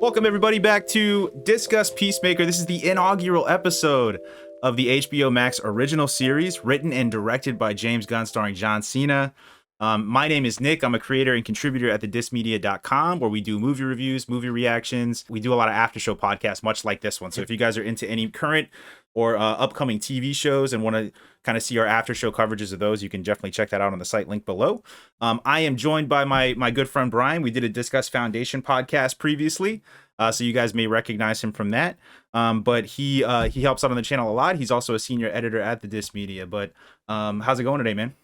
Welcome everybody back to Discuss Peacemaker. This is the inaugural episode of the HBO Max original series, written and directed by James Gunn, starring John Cena. My name is Nick. I'm a creator and contributor at thedismedia.com, where we do movie reviews, movie reactions. We do a lot of after show podcasts, much like this one. So if you guys are into any current or upcoming TV shows and want to kind of see our after show coverages of those, you can definitely check that out on the site link below. I am joined by my good friend Brian. We did a Discuss Foundation podcast previously, so you guys may recognize him from that. But he helps out on the channel a lot. He's also a senior editor at the Dis Media. But how's it going today, man?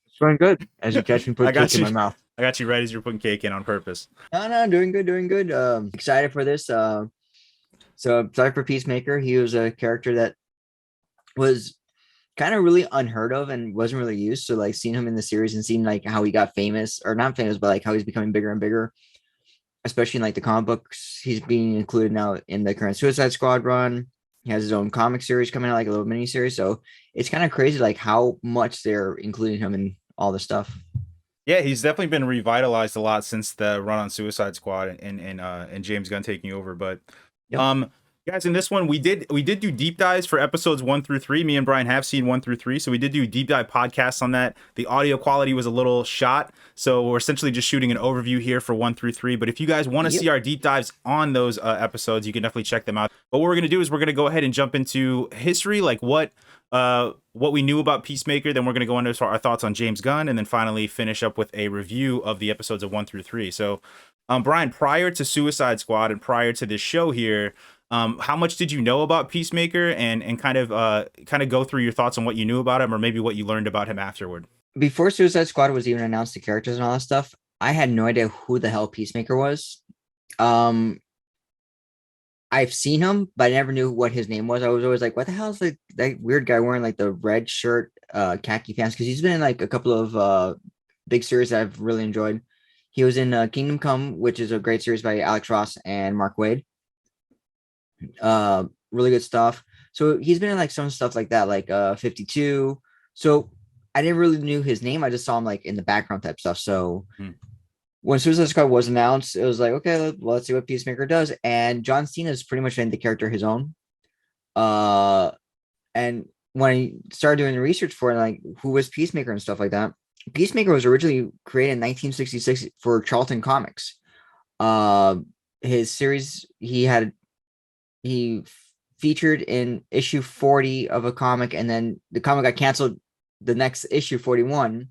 It's going good. As you catch me put cake in my mouth. I got you right as you're putting cake in on purpose. No, doing good. Excited for this. So excited for Peacemaker. He was a character that was kind of really unheard of and wasn't really used. So like seeing him in the series and seeing like how he got famous, or not famous, but like how he's becoming bigger and bigger, especially in like the comic books. He's being included now in the current Suicide Squad run. He has his own comic series coming out, like a little mini series. So it's kind of crazy like how much they're including him in all the stuff. Yeah, he's definitely been revitalized a lot since the run on Suicide Squad and James Gunn taking over. But yep. Guys, in this one we did do deep dives for episodes 1 through 3. Me and Brian have seen 1 through 3, so we did do deep dive podcasts on that. The audio quality was a little shot, so we're essentially just shooting an overview here for 1 through 3. But if you guys want to see our deep dives on those episodes, you can definitely check them out. But what we're gonna do is we're gonna go ahead and jump into history, like what we knew about Peacemaker. Then we're gonna go into our thoughts on James Gunn, and then finally finish up with a review of the episodes of 1 through 3. So, Brian, prior to Suicide Squad and prior to this show here, how much did you know about Peacemaker, and kind of go through your thoughts on what you knew about him, or maybe what you learned about him afterward? Before Suicide Squad was even announced, the characters and all that stuff, I had no idea who the hell Peacemaker was. I've seen him, but I never knew what his name was. I was always like, what the hell is like that weird guy wearing like the red shirt, khaki pants? Because he's been in like a couple of big series that I've really enjoyed. He was in Kingdom Come, which is a great series by Alex Ross and Mark Waid. Really good stuff. So he's been in like some stuff like that, like 52. So I never really knew his name. I just saw him like in the background type stuff. So when Suicide Squad was announced, it was like, okay, let's see what Peacemaker does. And John Cena has pretty much made the character his own. And when I started doing the research for it, like who was Peacemaker and stuff like that, Peacemaker was originally created in 1966 for Charlton Comics. His series, he featured in issue 40 of a comic, and then the comic got canceled the next issue, 41.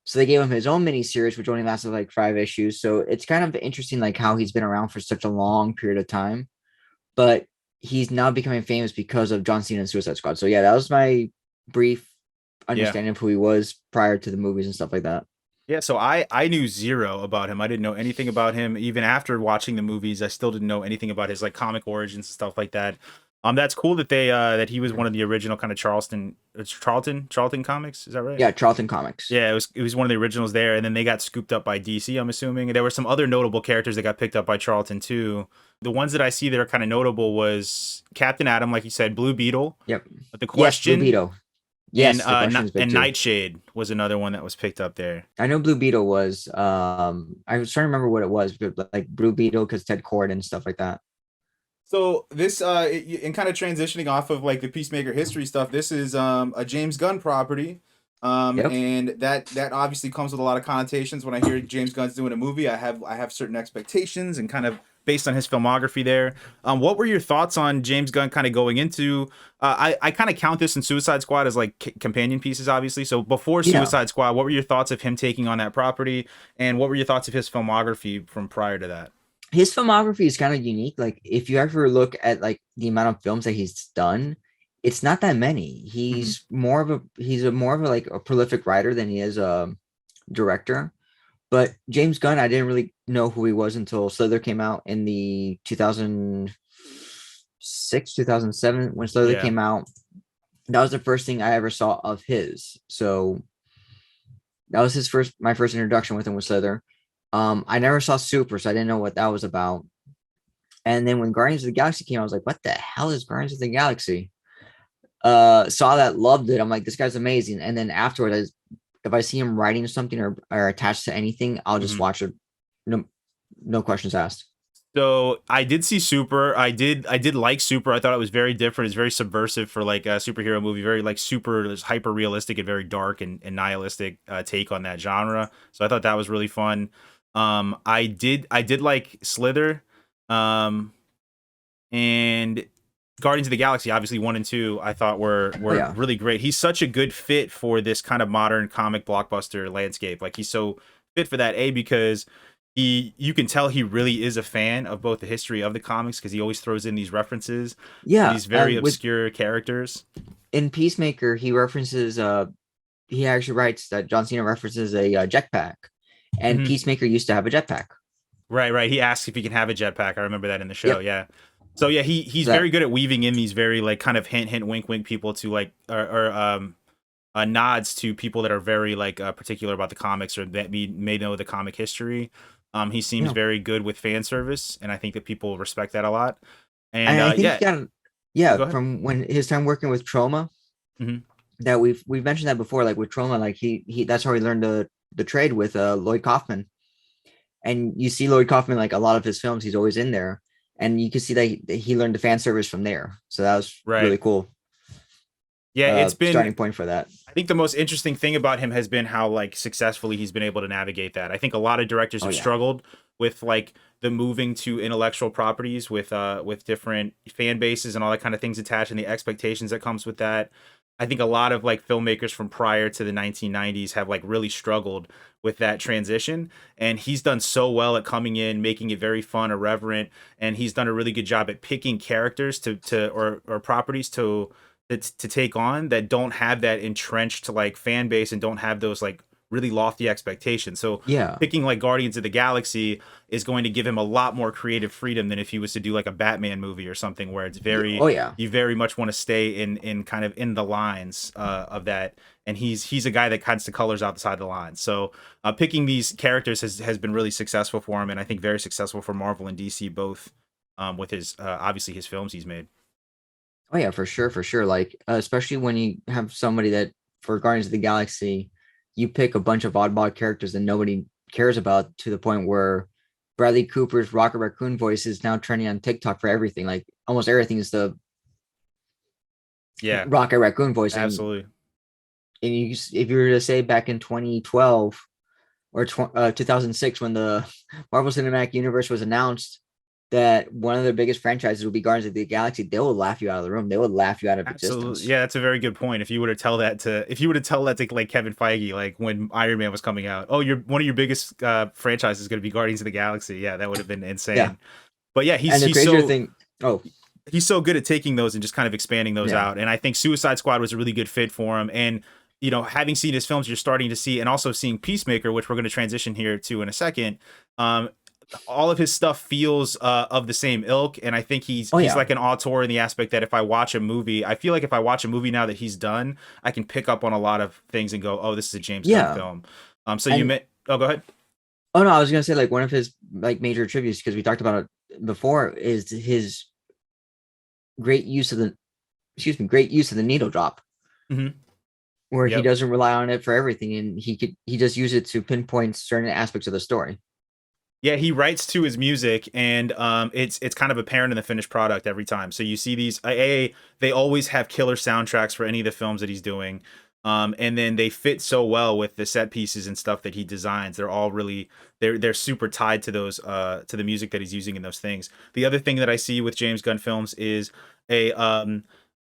So they gave him his own mini series, which only lasted like 5 issues. So it's kind of interesting, like how he's been around for such a long period of time, but he's now becoming famous because of John Cena and Suicide Squad. So yeah, that was my brief understanding of who he was prior to the movies and stuff like that. Yeah, so I knew zero about him. I didn't know anything about him. Even after watching the movies, I still didn't know anything about his like comic origins and stuff like that. That's cool that they that he was one of the original kind of Charlton comics. Is that right? Yeah, Charlton Comics. Yeah, it was one of the originals there, and then they got scooped up by DC, I'm assuming. And there were some other notable characters that got picked up by Charlton too. The ones that I see that are kind of notable was Captain Atom, like you said, Blue Beetle. Yep. The Question. Yes, Blue Beetle. Yes, and Nightshade was another one that was picked up there. I know Blue Beetle was. I was trying to remember what it was, but like Blue Beetle because Ted Kord and stuff like that. So this, in kind of transitioning off of like the Peacemaker history stuff, this is a James Gunn property, and that obviously comes with a lot of connotations. When I hear James Gunn's doing a movie, I have certain expectations, and kind of based on his filmography there. What were your thoughts on James Gunn kind of going into? I kind of count this in Suicide Squad as like companion pieces, obviously. So before Suicide Squad, what were your thoughts of him taking on that property, and what were your thoughts of his filmography from prior to that? His filmography is kind of unique. Like if you ever look at like the amount of films that he's done, it's not that many. He's more of a like a prolific writer than he is a director. But James Gunn, I didn't really know who he was until Slither came out in the 2006, 2007 when Slither came out. That was the first thing I ever saw of his. So that was my first introduction with him with Slither. I never saw Super, so I didn't know what that was about. And then when Guardians of the Galaxy came, I was like, what the hell is Guardians of the Galaxy? Saw that, loved it. I'm like, this guy's amazing. And then afterward, if I see him writing something or attached to anything, I'll just watch it. No questions asked. So I did see Super. I did like Super. I thought it was very different. It's very subversive for like a superhero movie. Very like super hyper realistic and very dark and nihilistic take on that genre. So I thought that was really fun. I did like Slither, um, and Guardians of the Galaxy. Obviously, 1 and 2 I thought were Oh were yeah, really great. He's such a good fit for this kind of modern comic blockbuster landscape. Like he's so fit for that. A because you can tell he really is a fan of both the history of the comics because he always throws in these references to yeah. these very And with obscure characters. in Peacemaker, he references he actually writes that John Cena references a jetpack, and Hmm. Peacemaker used to have a jetpack. Right, right. He asks if he can have a jetpack. I remember that in the show. Yep. Yeah. So yeah, he's So that very good at weaving in these very like kind of hint wink wink people to like or nods to people that are very like particular about the comics or that may know the comic history. He seems yeah, very good with fan service, and I think that people respect that a lot. And and I think he yeah, got yeah go ahead. from when his time working with Trauma, Hmm. that we've mentioned that before. Like with Trauma, like he that's how he learned the trade with Lloyd Kaufman, and you see Lloyd Kaufman like a lot of his films, he's always in there, and you can see that he learned the fan service from there. So that was really Right. cool. Yeah, it's been Starting point for that. I think the most interesting thing about him has been how like successfully he's been able to navigate that. I think a lot of directors Oh have yeah, struggled with like the moving to intellectual properties with different fan bases and all that kind of things attached and the expectations that comes with that. I think a lot of like filmmakers from prior to the 1990s have like really struggled with that transition, and he's done so well at coming in, making it very fun, irreverent, and he's done a really good job at picking characters or properties to take on that don't have that entrenched like fan base and don't have those like really lofty expectations. So yeah, picking like Guardians of the Galaxy is going to give him a lot more creative freedom than if he was to do like a Batman movie or something where it's oh very yeah, you very much want to stay in kind of in the lines of that. And he's a guy that cuts the colors outside the lines. So picking these characters has been really successful for him, and I think very successful for Marvel and DC both, with his obviously his films he's made. oh yeah, for sure, for sure. Like especially when you have somebody that for Guardians of the Galaxy, you pick a bunch of oddball characters that nobody cares about to the point where Bradley Cooper's Rocket Raccoon voice is now trending on TikTok for everything. Like almost everything is the Yeah, Rocket Raccoon voice, absolutely. and you if you were to say back in 2012 or 2006 when the Marvel Cinematic Universe was announced that one of their biggest franchises would be Guardians of the Galaxy, they will laugh you out of the room. They would laugh you out of Absolutely. existence. Yeah, that's a very good point. If you were to tell that to like Kevin Feige, like when Iron Man was coming out, oh, your one of your biggest franchises is going to be Guardians of the Galaxy. Yeah, that would have been Yeah. insane. But yeah, And the crazier thing, oh, he's so good at taking those and just kind of expanding those yeah. out. And I think Suicide Squad was a really good fit for him. And having seen his films, you're starting to see, and also seeing Peacemaker, which we're going to transition here to in a second. Um, all of his stuff feels of the same ilk, and I think he's Oh, he's yeah. like an auteur in the aspect that if I watch a movie, I feel like if I watch a movie now that he's done, I can pick up on a lot of things and go, "Oh, this is a James Gunn Yeah. film." So you And met. Oh, go ahead. oh, no, I was going to say like one of his like major tributes, because we talked about it before, is his great use of the, excuse me, great use of the needle drop, Hmm. where he Yep. doesn't rely on it for everything. And he just use it to pinpoint certain aspects of the story. Yeah, he writes to his music, and it's kind of apparent in the finished product every time. So you see these they always have killer soundtracks for any of the films that he's doing, and then they fit so well with the set pieces and stuff that he designs. They're all really they're super tied to those to the music that he's using in those things. The other thing that I see with James Gunn films is a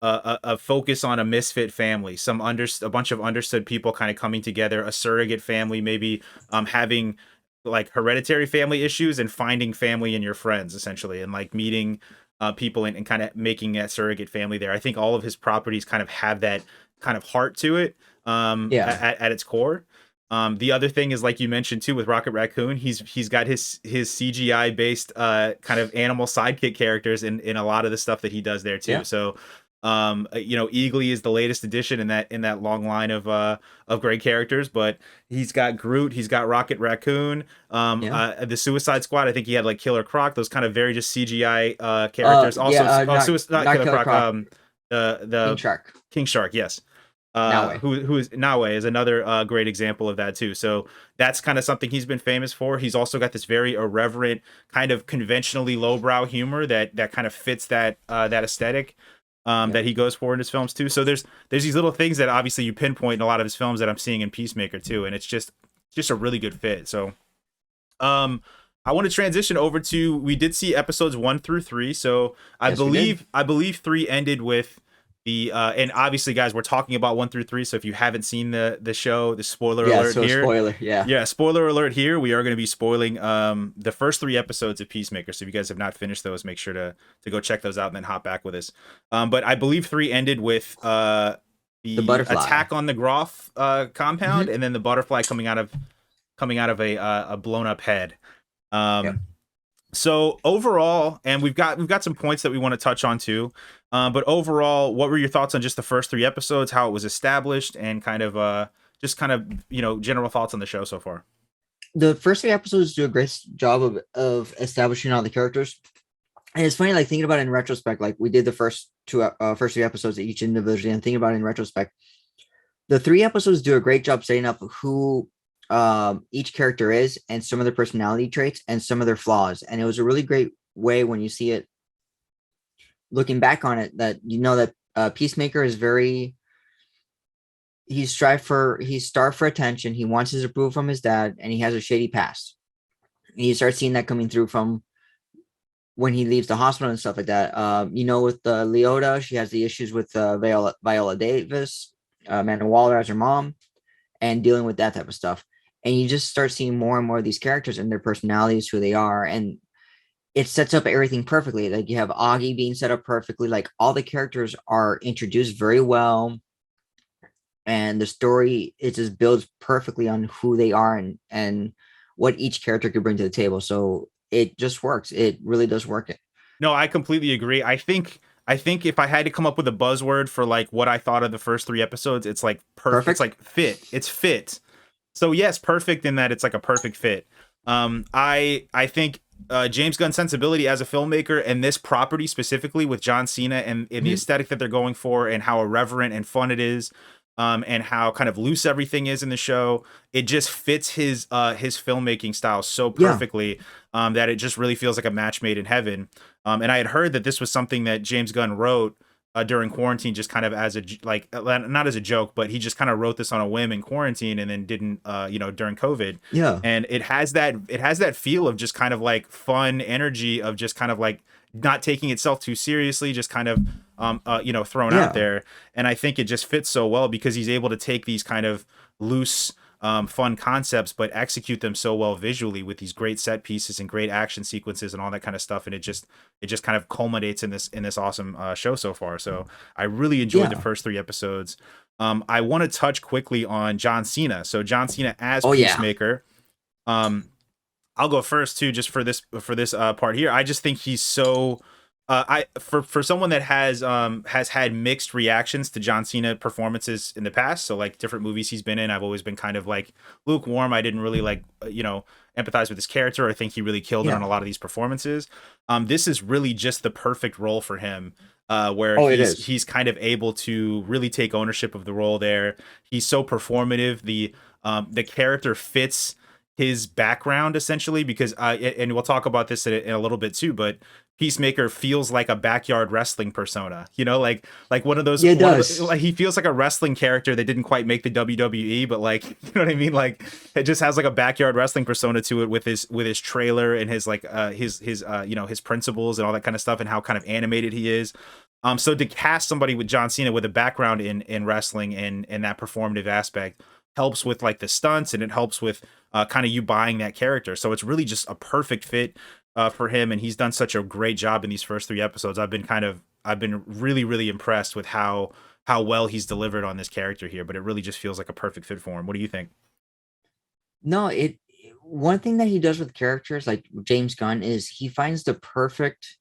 a focus on a misfit family, a bunch of understood people kind of coming together, a surrogate family, maybe having like hereditary family issues and finding family in your friends essentially, and like meeting people and kind of making that surrogate family there. I think all of his properties kind of have that kind of heart to it, Yeah. at its core. The other thing is, like you mentioned too, with Rocket Raccoon, he's got his CGI based kind of animal sidekick characters in a lot of the stuff that he does there too. Yeah. So Eagly is the latest addition in that long line of great characters, but he's got Groot, he's got Rocket Raccoon, Yeah. the Suicide Squad. I think he had like Killer Croc, those kind of very just CGI characters. Also, Yeah. not Not Killer Killer Croc, Croc, the King Shark. King Shark, yes. Now way. who is Naue is another great example of that too. So that's kind of something he's been famous for. He's also got this very irreverent, kind of conventionally lowbrow humor that kind of fits that aesthetic Yep. that he goes for in his films too. So there's these little things that obviously you pinpoint in a lot of his films that I'm seeing in Peacemaker too, and it's just a really good fit. So um I want to transition over to, we did see episodes 1 through 3. So Yes, we did. I believe 3 ended with the and obviously guys, we're talking about 1 through 3. So if you haven't seen the show, the spoiler Yeah. alert So here. spoiler. Yeah. Yeah, spoiler alert here. We are going to be spoiling the first 3 episodes of Peacemaker. So if you guys have not finished those, make sure to go check those out and then hop back with us. But I believe 3 ended with The the butterfly. attack on the Groff compound, Mhm. and then the butterfly coming out of a blown up head. Yep. Um, so overall, and we've got some points that we want to touch on too. But overall, what were your thoughts on just the first 3 episodes, how it was established, and kind of just kind of general thoughts on the show so far? The first 3 episodes do a great job of establishing all the characters. And it's funny, like thinking about it in retrospect, like we did the first 3 episodes each individually, and thinking about it in retrospect, the 3 episodes do a great job setting up who each character is and some of their personality traits and some of their flaws. And it was a really great way when you see it, looking back on it, that that Peacemaker is very, he's starved for attention. He wants his approval from his dad, and he has a shady past. And you start seeing that coming through from when he leaves the hospital and stuff like that. With Leota, she has the issues with Viola Davis, Amanda Waller as her mom, and dealing with that type of stuff. And you just start seeing more and more of these characters and their personalities, who they are, and it sets up everything perfectly. Like you have Augie being set up perfectly. Like all the characters are introduced very well, and the story, it just builds perfectly on who they are and what each character could bring to the table. So it just works. It really does work. No, I completely agree. I think if I had to come up with a buzzword for like what I thought of the first 3 episodes, it's like perfect. It's Perfect. like fit. It's fit. So yes, perfect in that it's like a perfect fit. I think James Gunn's sensibility as a filmmaker and this property specifically with John Cena and the Mhm. aesthetic that they're going for and how irreverent and fun it is, and how kind of loose everything is in the show, it just fits his filmmaking style so Yeah. perfectly, that it just really feels like a match made in heaven. And I had heard that this was something that James Gunn wrote during quarantine, just kind of as not as a joke, but he just kind of wrote this on a whim in quarantine, and then didn't, during COVID. Yeah. And it has that feel of just kind of like fun energy of just kind of like not taking itself too seriously, just kind of thrown out Yeah. there. And I think it just fits so well because he's able to take these kind of loose, fun concepts, but execute them so well visually with these great set pieces and great action sequences and all that kind of stuff. And it just kind of culminates in this awesome show so far. So I really enjoyed the Yeah. first 3 episodes. I want to touch quickly on John Cena. So John Cena as Oh yeah. Peacemaker. Um, I'll go first too, just for this part here. I just think he's so. I for someone that has had mixed reactions to John Cena performances in the past. So like different movies he's been in, I've always been kind of like lukewarm. I didn't really like empathize with his character. I think he really killed it on a Yeah. lot of these performances. This is really just the perfect role for him. Where Oh, it he's is. he's kind of able to really take ownership of the role there. He's so performative. The character fits his background essentially because and we'll talk about this in a little bit too, but Peacemaker feels like a backyard wrestling persona, like Yeah, it one of does. like he feels like a wrestling character that didn't quite make the WWE, but like you know what I mean, like it just has like a backyard wrestling persona to it with his trailer and his like his principles and all that kind of stuff and how kind of animated he is. So to cast somebody with John Cena with a background in wrestling and that performative aspect helps with like the stunts, and it helps with kind of you buying that character. So it's really just a perfect fit for him, and he's done such a great job in these first 3 episodes. I've been really really impressed with how well he's delivered on this character here. But it really just feels like a perfect fit for him. What do you think? No, it one thing that he does with characters like James Gunn is he finds the perfect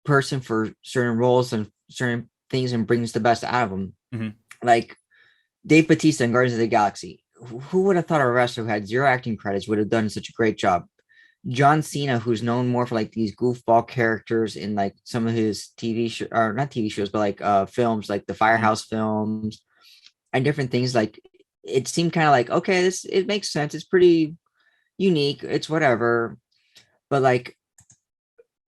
person for certain roles and certain things and brings the best out of them. Hmm. Like Dave Bautista in Guardians of the Galaxy. Who would have thought a wrestler who had zero acting credits would have done such a great job? John Cena, who's known more for like these goofball characters in like some of his TV show or not TV shows, but like films like the Hmm. Firehouse films. and different things. Like it seemed kind of like, okay, this it makes sense. It's pretty unique. It's whatever. But like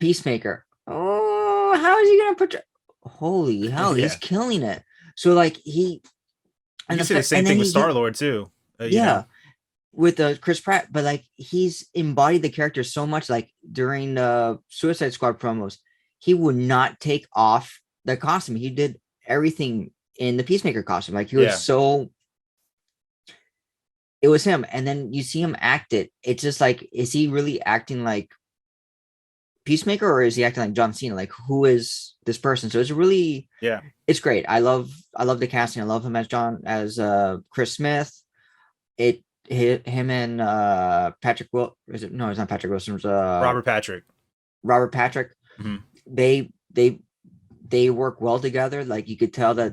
Peacemaker, oh, how is he gonna put? Holy hell, he's Yeah. killing it. So like he You and can say the same and then thing with he Star-Lord too. You yeah, know. with Chris Pratt, but like he's embodied the character so much. Like during the Suicide Squad promos, he would not take off the costume. He did everything in the Peacemaker costume. Like he was Yeah. so. It was him, and then you see him act it. It's just like, is he really acting like Peacemaker, or is he acting like John Cena? Like, who is this person? So it's really, Yeah. it's great. I love the casting. I love him as John, as Chris Smith. Him and Patrick Will, is it, no, it's not Patrick Wilson, it's Robert Patrick. Robert Patrick. Mhm. They they work well together. Like you could tell that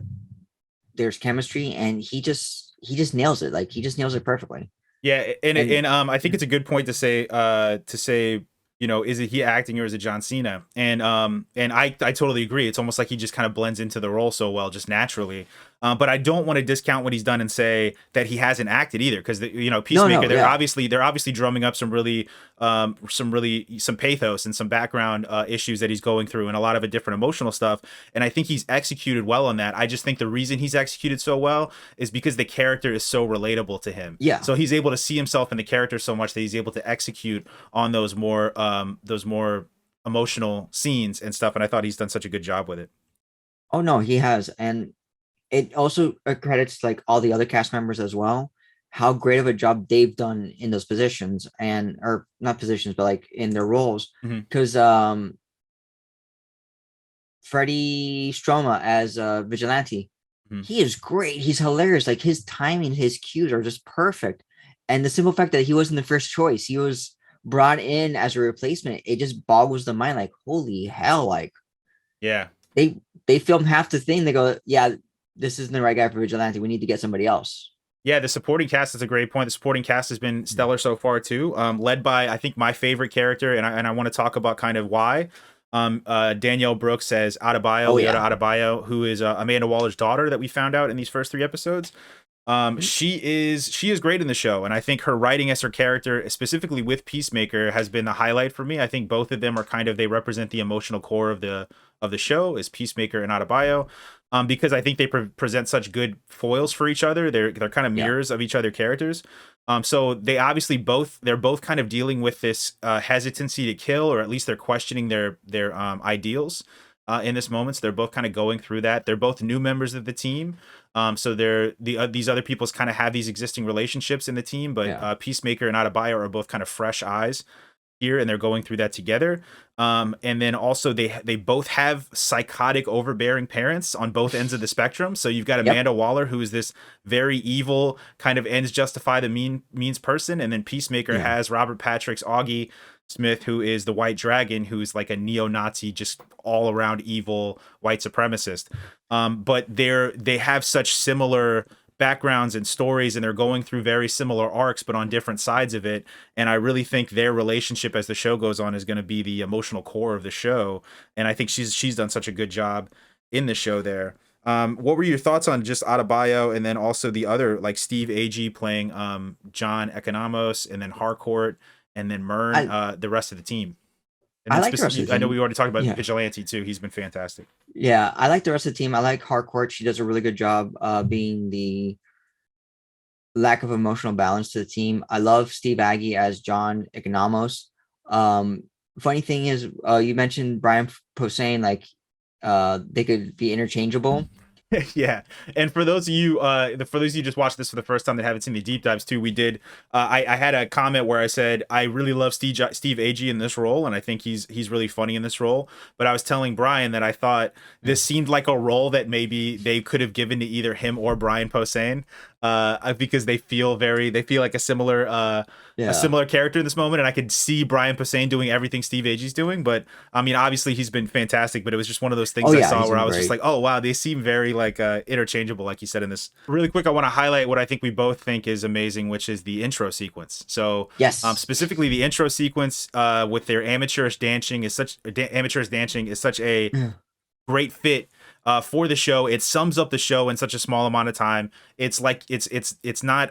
there's chemistry, and he just nails it. Like he just nails it perfectly. Yeah, And I think it's a good point to say, you know, is it he acting or is it John Cena? And I totally agree. It's almost like he just kind of blends into the role so well, just naturally. But I don't want to discount what he's done and say that he hasn't acted either, because you know, no, Peacemaker, no, yeah. they're obviously drumming up some pathos and some background issues that he's going through, and a lot of different emotional stuff. And I think he's executed well on that. I just think the reason he's executed so well is because the character is so relatable to him. Yeah. So he's able to see himself in the character so much that he's able to execute on those more emotional scenes and stuff. And I thought he's done such a good job with it. Oh no, he has. And it also credits like all the other cast members as well, how great of a job they've done in those positions, and or not positions, but like in their roles. Mm-hmm. Because Freddie Stroma as Vigilante, Mm-hmm. he is great. He's hilarious. Like his timing, his cues are just perfect. And the simple fact that he wasn't the first choice, he was brought in as a replacement, it just boggles the mind. Like, holy hell, like Yeah. they they filmed half the thing. They go, yeah, this isn't the right guy for Vigilante. We need to get somebody else. Yeah, the supporting cast is a great point. The supporting cast has been stellar so far too. Led by, I think, my favorite character, and I want to talk about kind of why. Danielle Brooks as Adebayo, Oh Leota yeah. Adebayo, who is Amanda Waller's daughter that we found out in these first 3 episodes. Mhm. She is great in the show, and I think her writing as her character, specifically with Peacemaker, has been the highlight for me. I think both of them are kind of, they represent the emotional core of the show, is Peacemaker and Adebayo. Because I think they present such good foils for each other. They're kind of Yeah. mirrors of each other characters. So they're both kind of dealing with this hesitancy to kill, or at least they're questioning their ideals in this moment. So they're both kind of going through that. They're both new members of the team. So these other people's kind of have these existing relationships in the team, but Yeah. Peacemaker and Adebayo are both kind of fresh eyes here, and they're going through that together. And then also they both have psychotic, overbearing parents on both ends of the spectrum. So you've got Yep. Amanda Waller, who is this very evil, kind of ends justify the means person, and then Peacemaker Yeah. has Robert Patrick's Augie Smith, who is the White Dragon, who's like a neo-Nazi, just all around evil white supremacist. But they have such similar backgrounds and stories, and they're going through very similar arcs but on different sides of it. And I really think their relationship as the show goes on is going to be the emotional core of the show, and I think she's done such a good job in the show there. What were your thoughts on just Adebayo, and then also the other, like Steve Agee playing John Economos, and then Harcourt, and then Myrn, I the rest of the team? And I then like the rest of the I know we team. already talked about Yeah. Vigilante too. He's been fantastic. Yeah. I like the rest of the team. I like Harcourt. She does a really good job being the lack of emotional balance to the team. I love Steve Aggie as John Economos. Um, funny thing is, you mentioned Brian Posehn, like they could be interchangeable. Yeah, and for those of you, for those of you just watched this for the first time that haven't seen the deep dives too, we did. I had a comment where I said I really love Steve Agee in this role, and I think he's really funny in this role. But I was telling Brian that I thought this seemed like a role that maybe they could have given to either him or Brian Posehn, because they feel like a Yeah. similar character in this moment, and I could see Brian Posehn doing everything Steve Agee's doing. But I mean, obviously he's been fantastic, but it was just one of those things Oh I yeah, saw he's where been I was just great. like, oh wow, they seem very like interchangeable, like you said in this. Really quick, I want to highlight what I think we both think is amazing, which is the intro sequence. So Yes. specifically the intro sequence with their amateurish dancing is such a Yeah. great fit for the show. It sums up the show in such a small amount of time. It's like it's not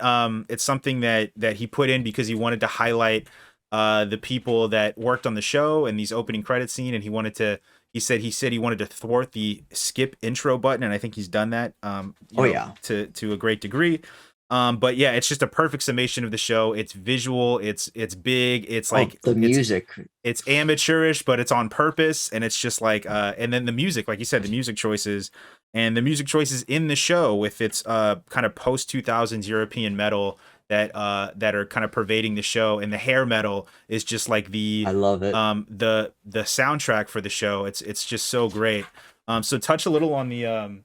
it's something that he put in because he wanted to highlight the people that worked on the show and these opening credit scene, and he said he wanted to thwart the skip intro button, and I think he's done that Yeah. to a great degree. But yeah, it's just a perfect summation of the show. It's visual, it's big, it's like the music. It's amateurish, but it's on purpose, and it's just like and then the music, like you said, the music choices in the show with its kind of post 2000s European metal that are kind of pervading the show, and the hair metal is just like I love it. The soundtrack for the show. It's just so great. So touch a little on the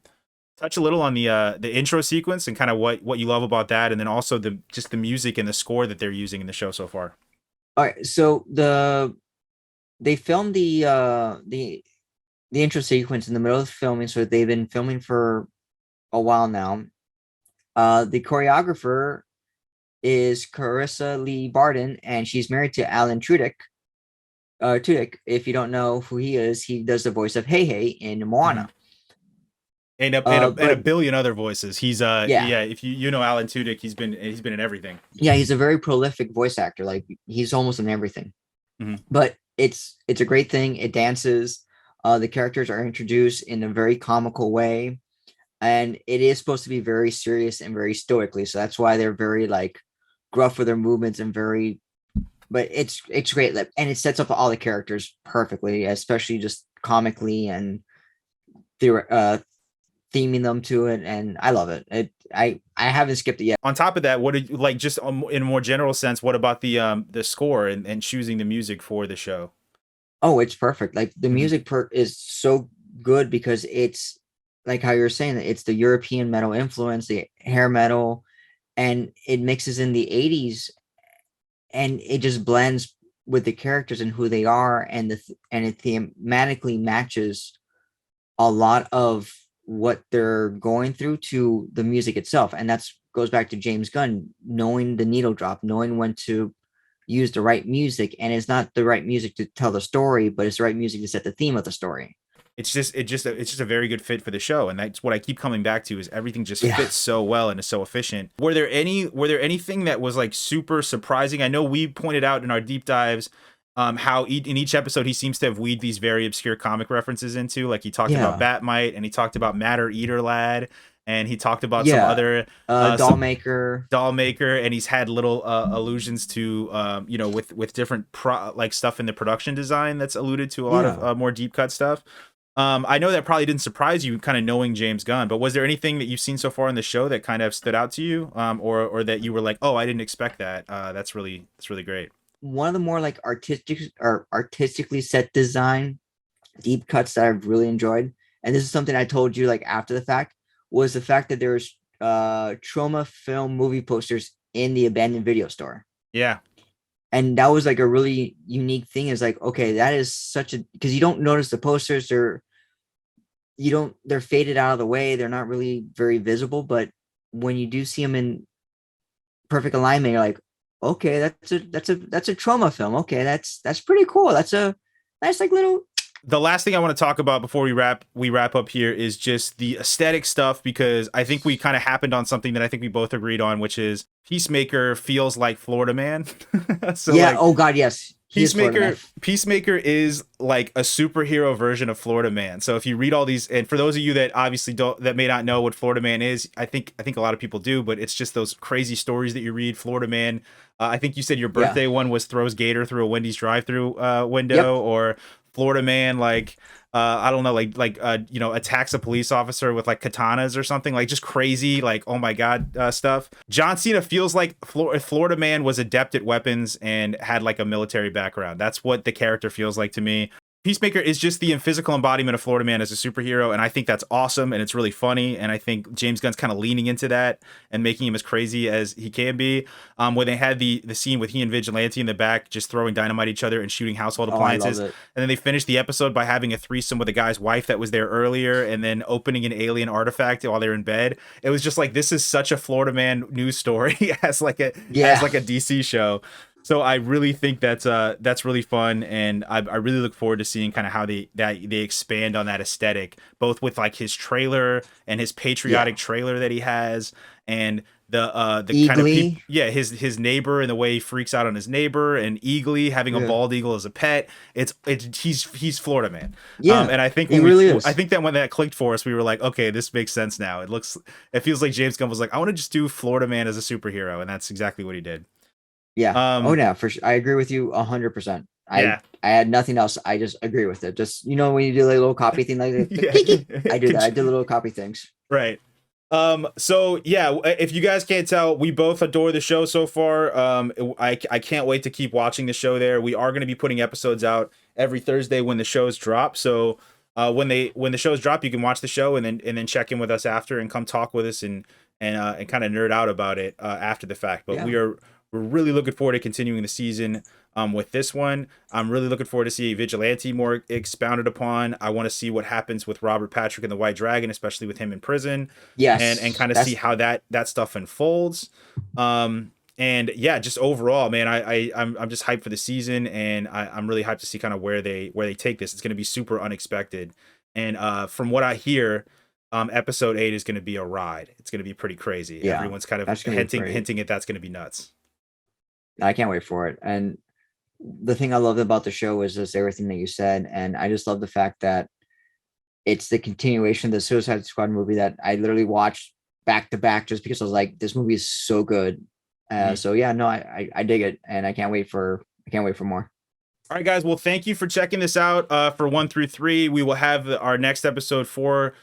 the intro sequence and kind of what you love about that, and then also the music and the score that they're using in the show so far. All right, so they filmed the intro sequence in the middle of the filming, so they've been filming for a while now. The choreographer is Carissa Lee Barden, and she's married to Alan Tudyk. Tudyk, if you don't know who he is, he does the voice of Hey Hey in Moana. And a billion other voices. He's if you know Alan Tudyk, he's been in everything. Yeah, he's a very prolific voice actor. Like, he's almost in everything. Mm-hmm. But it's a great thing. It dances. The characters are introduced in a very comical way, and it is supposed to be very serious and very stoically. So that's why they're very like gruff with their movements and very. But it's great, and it sets up all the characters perfectly, especially just comically and theming them to it, and I love it. I haven't skipped it yet. On top of that, what did you like, just in a more general sense, what about the score and choosing the music for the show? Oh, it's perfect. Like, the music is so good because it's like how you're saying that it's the European metal influence, the hair metal, and it mixes in the 80s, and it just blends with the characters and who they are, and it thematically matches a lot of what they're going through to the music itself. And that's goes back to James Gunn knowing the needle drop, knowing when to use the right music. And it's not the right music to tell the story, but it's the right music to set the theme of the story. It's just a very good fit for the show, and that's what I keep coming back to, is everything just fits so well and is so efficient. Were there anything that was like super surprising? I know we pointed out in our deep dives how in each episode he seems to have weaved these very obscure comic references into, like he talked about Batmite, and he talked about Matter Eater Lad, and he talked about some other doll maker, and he's had little allusions to with different like stuff in the production design that's alluded to a lot of more deep cut stuff. I know that probably didn't surprise you, kind of knowing James Gunn, but was there anything that you've seen so far in the show that kind of stood out to you, or that you were like, oh, I didn't expect that? That's really great. One of the more like artistically set design deep cuts that I've really enjoyed, and this is something I told you like after the fact, was the fact that there's Trauma film movie posters in the abandoned video store. Yeah. And that was like a really unique thing, is like, okay, that is such a, because you don't notice the posters, they're faded out of the way, they're not really very visible, but when you do see them in perfect alignment, you're like, okay, that's a Trauma film. Okay, that's pretty cool. That's a nice like little. The last thing I want to talk about before we wrap up here is just the aesthetic stuff, because I think we kind of happened on something that I think we both agreed on, which is Peacemaker feels like Florida Man. So yeah. Like, oh God, yes. Peacemaker is like a superhero version of Florida Man. So if you read all these, and for those of you that obviously that may not know what Florida Man is, I think a lot of people do, but it's just those crazy stories that you read. Florida Man, I think you said your birthday one was throws Gator through a Wendy's drive-through window, or Florida Man, like I don't know, like attacks a police officer with like katanas or something, like just crazy, like oh my god stuff. John Cena feels like Florida Man was adept at weapons and had like a military background. That's what the character feels like to me. Peacemaker is just the physical embodiment of Florida Man as a superhero, and I think that's awesome, and it's really funny, and I think James Gunn's kind of leaning into that and making him as crazy as he can be. When they had the scene with he and Vigilante in the back just throwing dynamite at each other and shooting household appliances, and then they finished the episode by having a threesome with a guy's wife that was there earlier, and then opening an alien artifact while they're in bed. It was just like, this is such a Florida Man news story as like a DC show. So I really think that's really fun, and I really look forward to seeing kind of how they expand on that aesthetic, both with like his trailer and his patriotic Yeah. trailer that he has, and the kind of people, Eagly. yeah, his neighbor and the way he freaks out on his neighbor, and Eagly having a Yeah. bald eagle as a pet. He's Florida man, Yeah. and I think He really is. when that clicked for us, we were like, okay, this makes sense now. It feels like James Gunn was like, I want to just do Florida man as a superhero, and that's exactly what he did. Yeah. Oh Um, yeah, for sure. I agree with you 100%. I yeah. I had nothing else. I just agree with it. Just when you do like a little copy thing like the Yeah. kiki, I do that. I do little copy things. Right. So yeah, if you guys can't tell, we both adore the show so far. I can't wait to keep watching the show there. We are going to be putting episodes out every Thursday when the shows drop. So when the shows drop, you can watch the show and then check in with us after and come talk with us and kind of nerd out about it after the fact. But Yeah. we're really looking forward to continuing the season with this one. I'm really looking forward to see Vigilante more expounded upon. I want to see what happens with Robert Patrick and the White Dragon, especially with him in prison, and Yes. kind of see That's how that stuff unfolds. And yeah, just overall, man, I'm just hyped for the season, and I'm really hyped to see kind of where they take this. It's going to be super unexpected, and from what I hear, episode 8 is going to be a ride. It's going to be pretty crazy. yeah. Everyone's kind of That's gonna be great. hinting at that's going to be nuts. I can't wait for it. And the thing I loved about the show is just everything that you said. And I just love the fact that it's the continuation of the Suicide Squad movie that I literally watched back to back just because I was like, this movie is so good. Mhm. So yeah, no, I dig it, and I can't wait for more. All right, guys. Well, thank you for checking this out for 1 through 3. We will have our next episode 4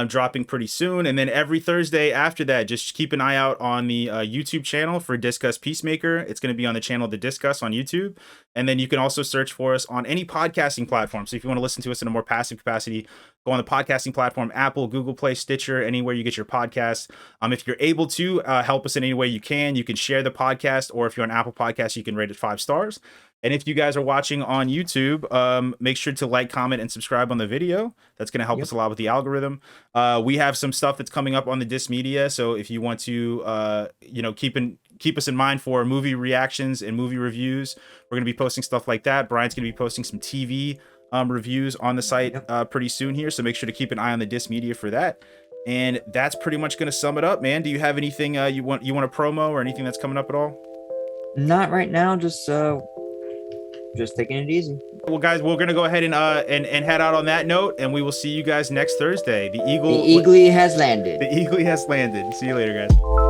dropping pretty soon. And then every Thursday after that, just keep an eye out on the YouTube channel for Discuss Peacemaker. It's going to be on the channel to Discuss on YouTube. And then you can also search for us on any podcasting platform. So if you want to listen to us in a more passive capacity, go on the podcasting platform, Apple, Google Play, Stitcher, anywhere you get your podcasts. If you're able to help us in any way you can share the podcast, or if you're on Apple Podcasts, you can rate it 5 stars. And if you guys are watching on YouTube, make sure to like, comment, and subscribe on the video. That's going to help us a lot with the algorithm. We have some stuff that's coming up on the Dis Media. So if you want to, keep us in mind for movie reactions and movie reviews, we're going to be posting stuff like that. Brian's going to be posting some TV reviews on the site pretty soon here. So make sure to keep an eye on the Dis Media for that. And that's pretty much going to sum it up, man. Do you have anything you want to promo or anything that's coming up at all? Not right now. Just taking it easy. Well, guys, we're gonna go ahead and head out on that note, and we will see you guys next Thursday. The Eagly has landed. The Eagly has landed. See you later, guys.